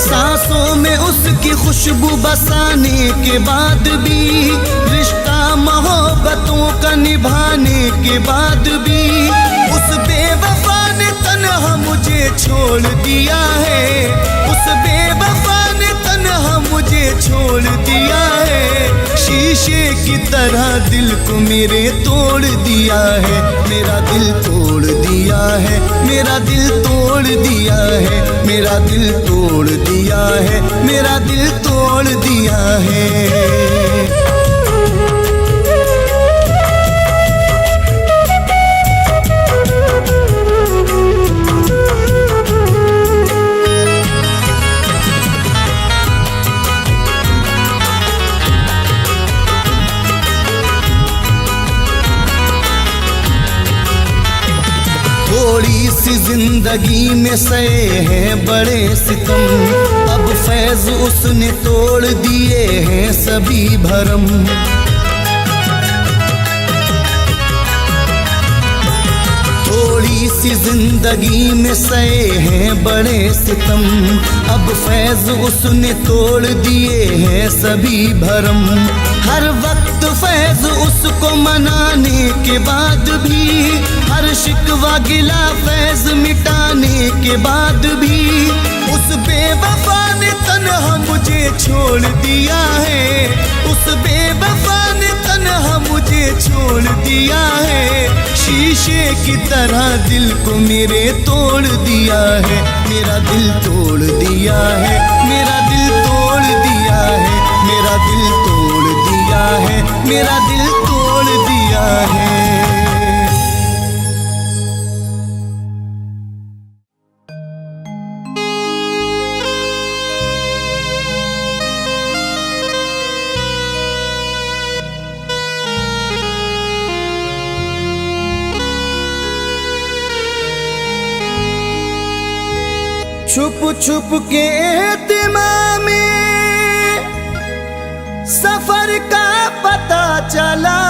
सांसों में उसकी खुशबू बसाने के बाद भी, रिश्ता मोहब्बतों का निभाने के बाद भी, उस बेवफा ने तन्हा मुझे छोड़ दिया है। उस बेवफा ने तन्हा मुझे छोड़ दिया है। शीशे की तरह दिल को मेरे तोड़ दिया है। मेरा दिल तोड़ दिया है, मेरा दिल तोड़ दिया है, मेरा दिल तोड़ दिया है, मेरा दिल तोड़ दिया है। सी जिंदगी में सहे हैं बड़े सितम, अब फैज उसने तोड़ दिए हैं सभी भरम। थोड़ी सी जिंदगी में सहे हैं बड़े सितम, अब फैज उसने तोड़ दिए हैं सभी भरम। हर वक्त फैज उसको मनाने के बाद भी, हर शिकवा गिला फैज मिटाने के बाद भी, उस बेवफा ने तन्हा मुझे छोड़ दिया है, उस बेवफा ने तन्हा मुझे छोड़ दिया है। शीशे की तरह दिल को मेरे तोड़ दिया है, मेरा दिल तोड़ दिया है, मेरा दिल तोड़ दिया है, मेरा दिल तोड़ दिया है, मेरा दिल तोड़ दिया है। छुप छुप के एहतिमाम में सफर का पता चला,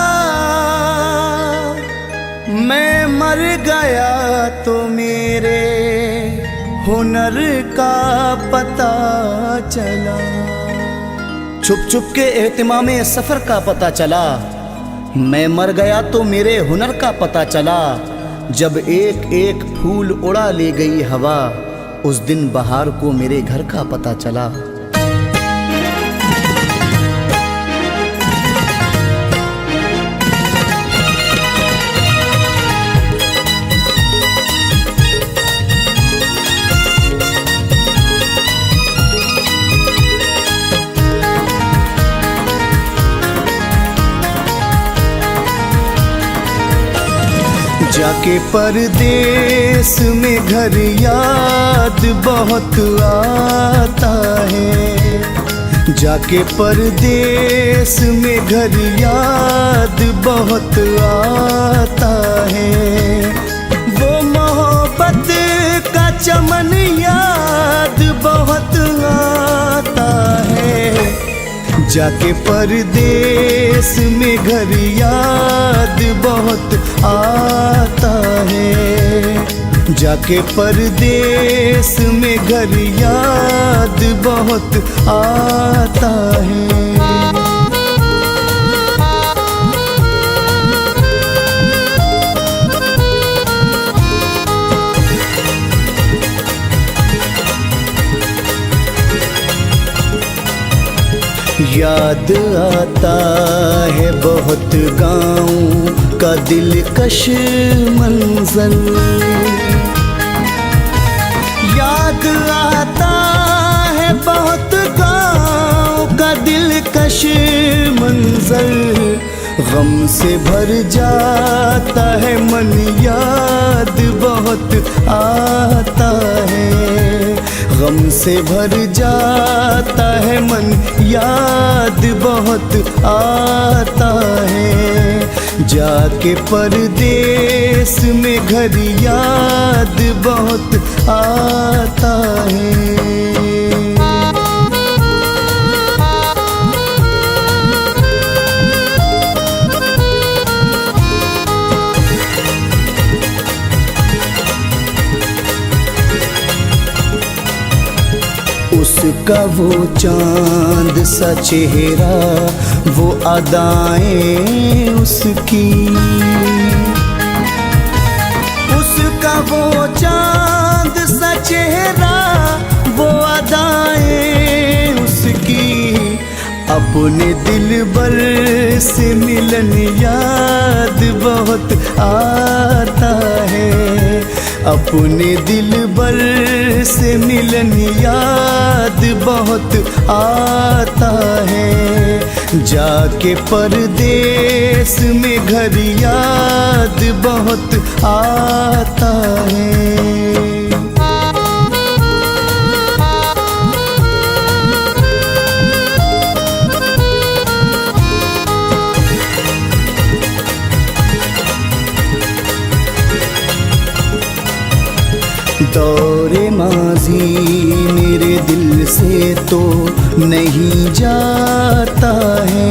मैं मर गया तो मेरे हुनर का पता चला। छुप छुप के एहतिमाम में सफर का पता चला, मैं मर गया तो मेरे हुनर का पता चला। जब एक एक फूल उड़ा ले गई हवा, उस दिन बहार को मेरे घर का पता चला। जाके परदेस में घर याद बहुत आता है, जाके परदेस में घर याद बहुत आता है। वो मोहब्बत का चमन याद बहुत आता है, जाके परदेस में घर याद बहुत आता है, जाके परदेस में घर याद बहुत आता है। याद आता है बहुत गाँव का दिलकश मंजर, याद आता है बहुत गाँव का दिलकश मंजर। गम से भर जाता है मन, याद बहुत आता है, गम से भर जाता है मन, याद बहुत आता है। जाके परदेस में घर याद बहुत आता है। उसका वो चांद सा चेहरा, वो अदाएं उसकी, उसका वो चांद सा चेहरा, वो अदाएं उसकी। अपने दिलबर से मिलन याद बहुत आता है, अपने दिलबर से मिलन याद बहुत आता है। जाके परदेस में घर याद बहुत आता है। दौरे माजी मेरे दिल से तो नहीं जाता है,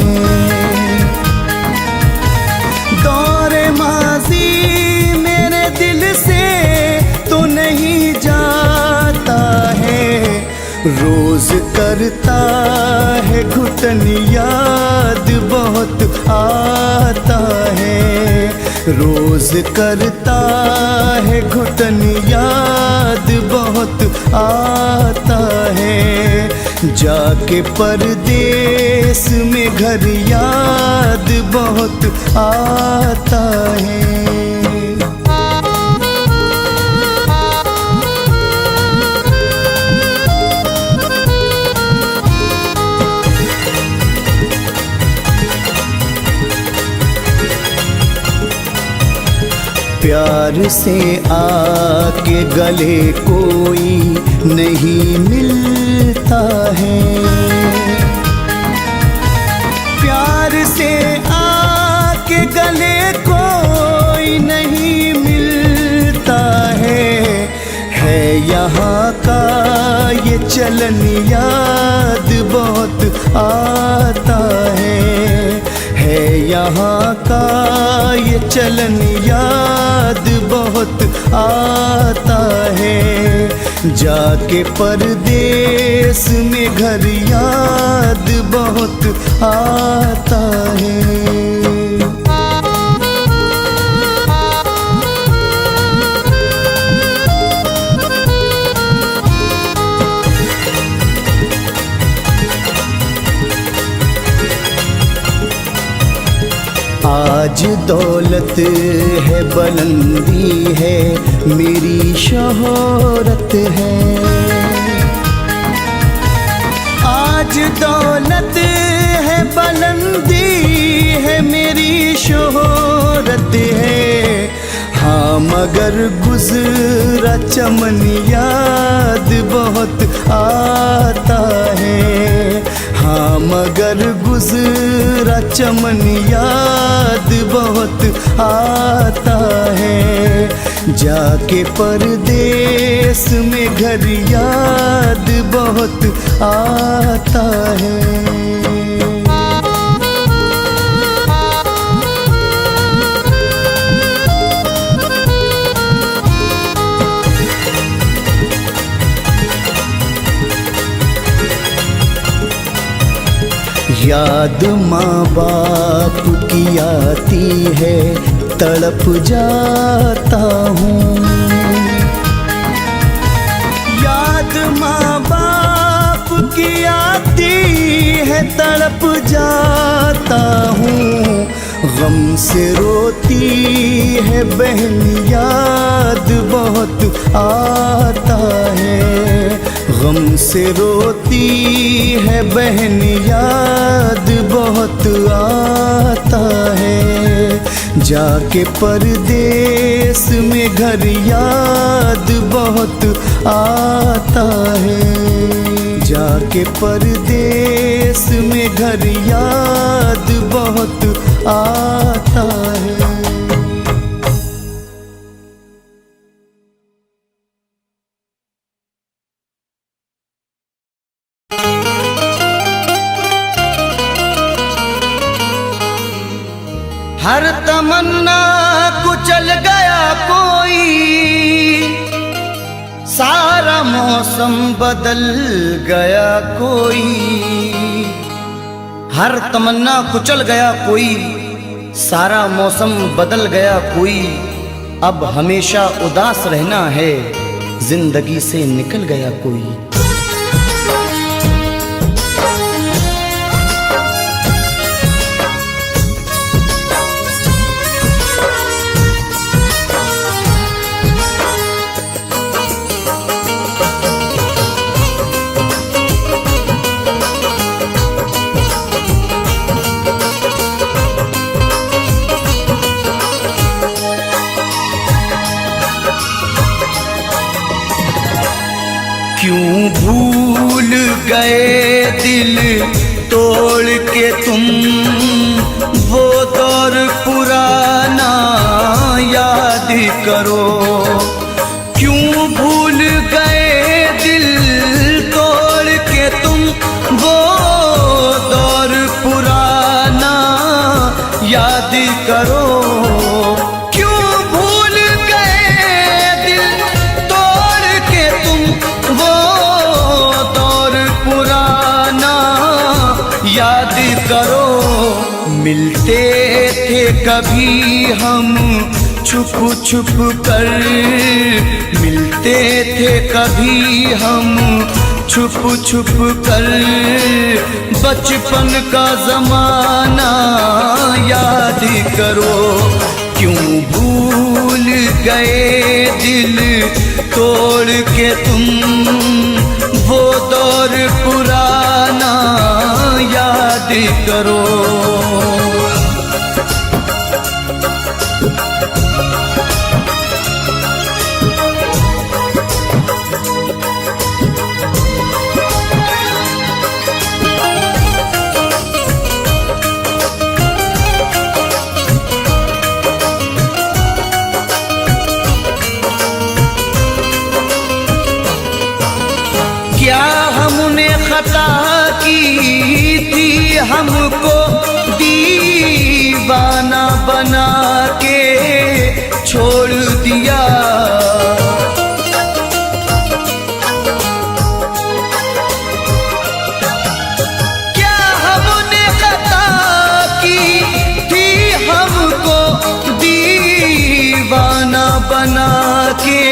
दौरे माजी मेरे दिल से तो नहीं जाता है। रोज करता है घुटन याद बहुत आता है, रोज करता है घुटन याद बहुत आता है। जाके परदेस में घर याद बहुत आता है। प्यार से आके गले कोई नहीं मिलता है, प्यार से आके गले कोई नहीं मिलता है यहाँ का ये चलन याद बहुत आता है यहाँ का ये चलन याद बहुत आता है। जाके परदेस में घर याद बहुत आता है। आज दौलत है बुलंदी है मेरी शोहरत है, आज दौलत है बुलंदी है मेरी शोहरत है। हाँ मगर गुजरा चमन याद बहुत आता है, हाँ मगर गुजरा चमन याद बहुत आता है। जाके परदेस में घर याद बहुत आता है। याद माँ बाप की आती है तड़प जाता हूँ, याद माँ बाप की आती है तड़प जाता हूँ। गम से रोती है बहन याद बहुत आता है, गम से रोती है बहन याद बहुत आता है। जाके परदेस में घर याद बहुत आता है, जाके परदेस में घर याद बहुत आता है। हर तमन्ना कुचल गया कोई, सारा मौसम बदल गया कोई। हर तमन्ना कुचल गया कोई, सारा मौसम बदल गया कोई। अब हमेशा उदास रहना है, जिंदगी से निकल गया कोई। क्यों भूल गए दिल तोड़ के तुम, वो दौर पुराना याद करो। क्यों भूल मिलते थे कभी हम छुप छुप कर, मिलते थे कभी हम छुप छुप कर। बचपन का ज़माना याद करो, क्यों भूल गए दिल तोड़ के तुम वो दौर पुराना याद करो। क्या हमने खता की थी हमको दीवाना बना के छोड़ दिया। क्या हमने खता की थी हमको दीवाना बना के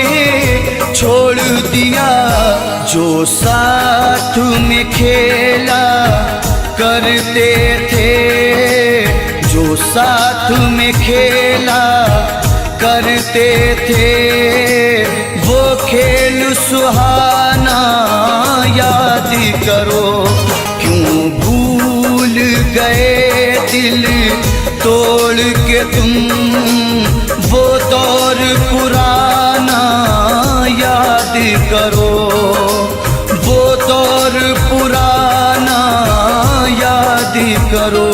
छोड़ दिया। जो साथ में खेला करते थे, जो साथ में खेला करते थे, वो खेल सुहाना याद करो। क्यों भूल गए दिल तोड़ के तुम वो दौर पुराना याद करो, वो दौर पुराना याद करो।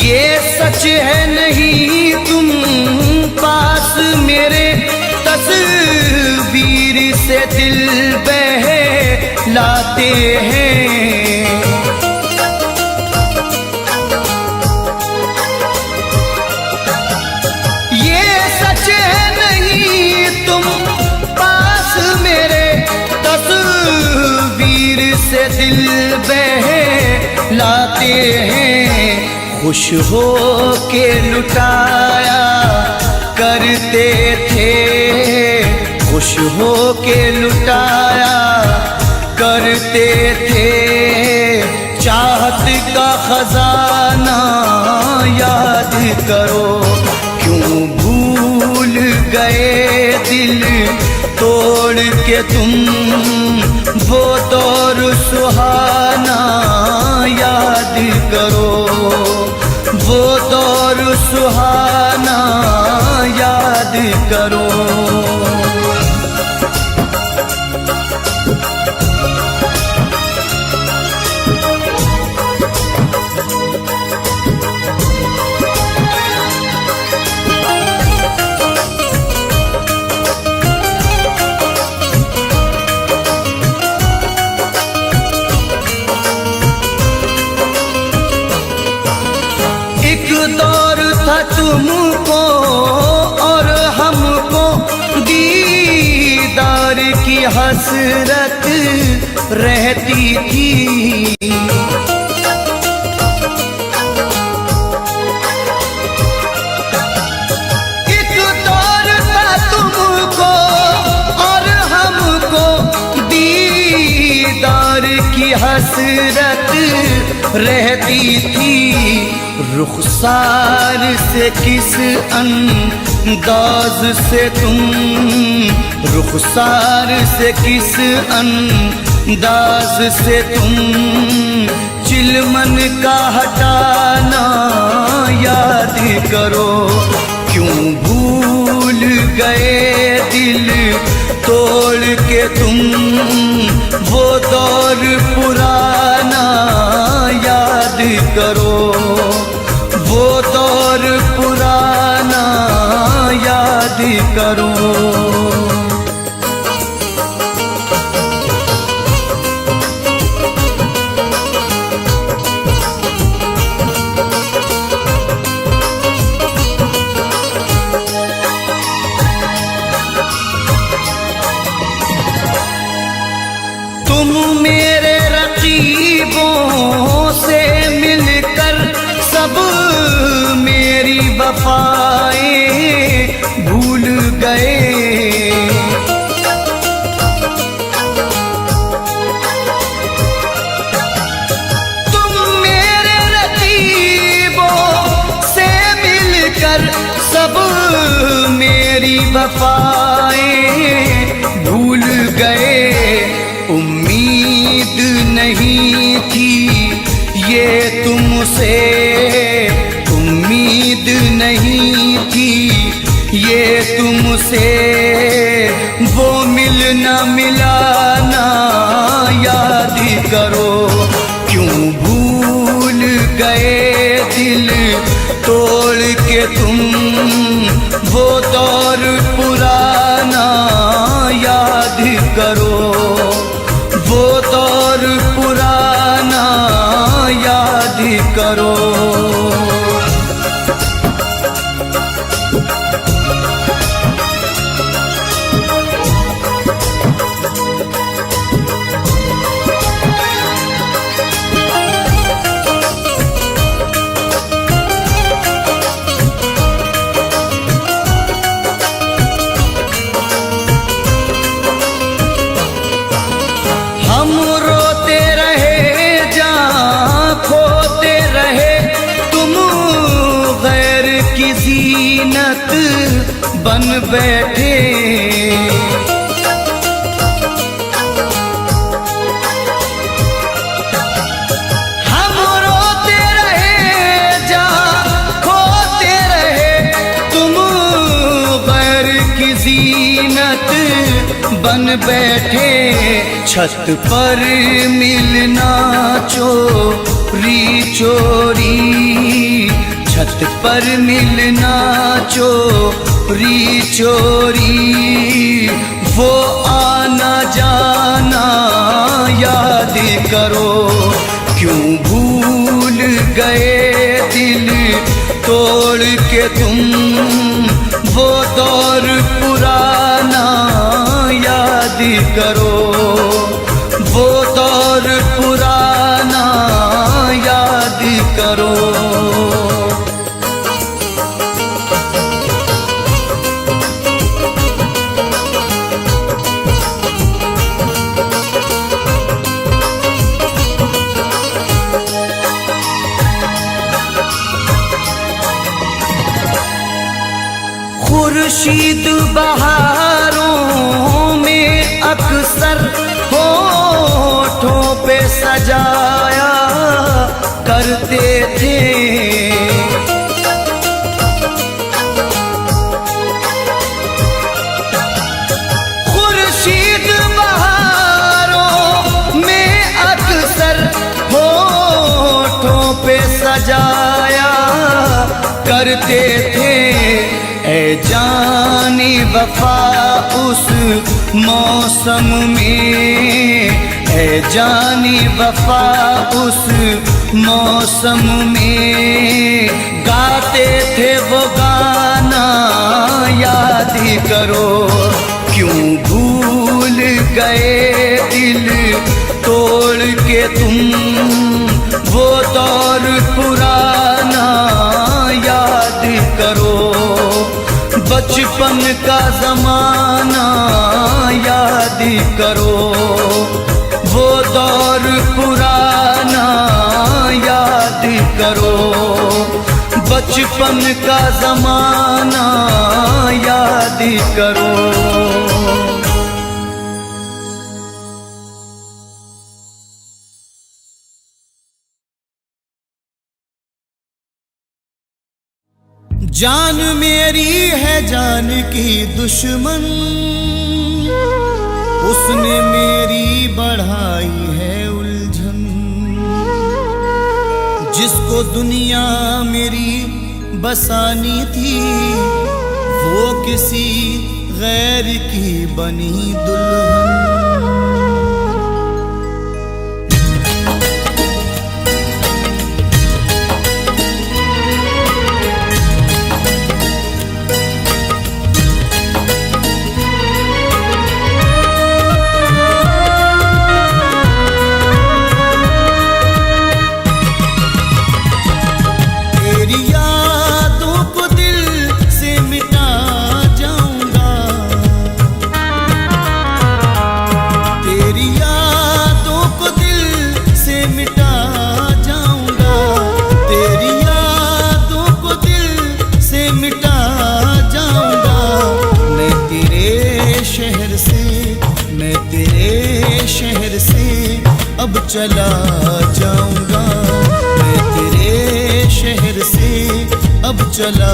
ये सच है नहीं तुम पास मेरे, तस्वीर से दिल बहलाते हैं। ये सच है नहीं तुम पास मेरे, तस्वीर से दिल बहलाते हैं। खुश हो के लुटाया करते थे, खुश हो के लुटाया करते थे। चाहत का खजाना याद करो, क्यों भूल गए दिल तोड़ के तुम वो दौर सुहाना याद करो, वो दौर सुहाना याद करो। एक दौर था तुमको और हमको दीदार की हसरत रहती थी। एक दौर था तुमको और हमको दीदार की हसरत रहती थी। रुखसार से किस अंदाज से तुम, रुखसार से किस अंदाज से तुम चिलमन का हटाना याद करो। क्यों भूल गए दिल तोड़ के तुम वो दौर पुराना याद करो, वो दौर पुराना याद करो। वफाएं भूल गए। तुम मेरे रकीबों से मिलकर सब मेरी वफाएं भूल गए। उम्मीद नहीं थी ये तुमसे, उम्मीद नहीं थी ये तुमसे, वो मिलना मिलाना याद करो। क्यों भूल गए दिल तोड़ के तुम, वो दौर पुराना याद करो, वो दौर पुराना याद करो। हम रोते रहे जहाँ खोते रहे, तुम गैर की ज़ीनत बन बैठे। हम रोते रहे जहाँ खोते रहे, तुम गैर की ज़ीनत बन बैठे। छत पर मिलना चोरी चोरी, छत पर मिलना चोरी चोरी, वो आना जाना याद करो। क्यों भूल गए दिल तोड़ के तुम, वो दौर पुराना याद करो, वो दौर पुराना याद करो। खुर्शीद बहारों में अक्सर होठों पे सजाया करते थे। खुर्शीद बहारों में अक्सर होठों पे सजाया करते थे। ऐ जाने वफा उस मौसम में, ऐ जाने वफा उस मौसम में, गाते थे वो गाना याद करो। क्यों भूल गए दिल तोड़ के तुम, वो दौर पुराना याद करो। बचपन का ज़माना याद करो, वो दौर पुराना याद करो। बचपन का ज़माना याद करो। जान मेरी है जान की दुश्मन, उसने मेरी बढ़ाई है उलझन। जिसको दुनिया मेरी बसानी थी, वो किसी गैर की बनी दुल्हन। तेरी यादों को चला जाऊंगा, मैं तेरे शहर से अब चला